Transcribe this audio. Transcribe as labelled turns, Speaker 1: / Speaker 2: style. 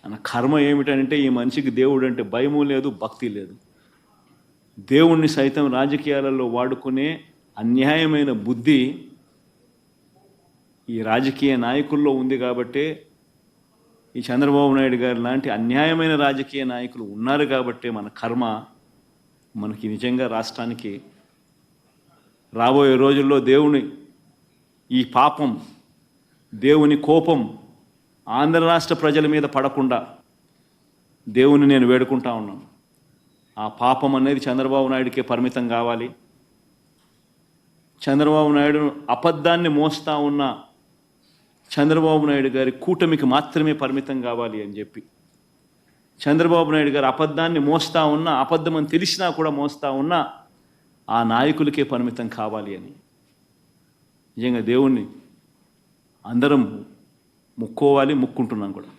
Speaker 1: అన్న కర్మ ఏమిటంటే ఈ మనిషికి దేవుడు అంటే భయము లేదు, భక్తి లేదు. దేవుణ్ణి సైతం రాజకీయాలలో వాడుకునే అన్యాయమైన బుద్ధి ఈ రాజకీయ నాయకుల్లో ఉంది. కాబట్టే ఈ చంద్రబాబు నాయుడు గారు లాంటి అన్యాయమైన రాజకీయ నాయకులు ఉన్నారు. కాబట్టే మన కర్మ మనకి నిజంగా రాష్ట్రానికి రాబోయే రోజుల్లో దేవుని ఈ పాపం, దేవుని కోపం ఆంధ్ర రాష్ట్ర ప్రజల మీద పడకుండా దేవుని నేను వేడుకుంటా ఉన్నాను. ఆ పాపం అనేది చంద్రబాబు నాయుడికే పరిమితం కావాలి. చంద్రబాబు నాయుడు అబద్ధాన్ని మోస్తా ఉన్న చంద్రబాబు నాయుడు గారి కూటమికి మాత్రమే పరిమితం కావాలి అని చెప్పి, చంద్రబాబు నాయుడు గారు అబద్ధాన్ని మోస్తా ఉన్నా, అబద్ధం అని తెలిసినా కూడా మోస్తా ఉన్నా ఆ నాయకులకే పరిమితం కావాలి అని నిజంగా దేవుణ్ణి అందరం ముక్కోవాలి, ముక్కుంటున్నాం కూడా.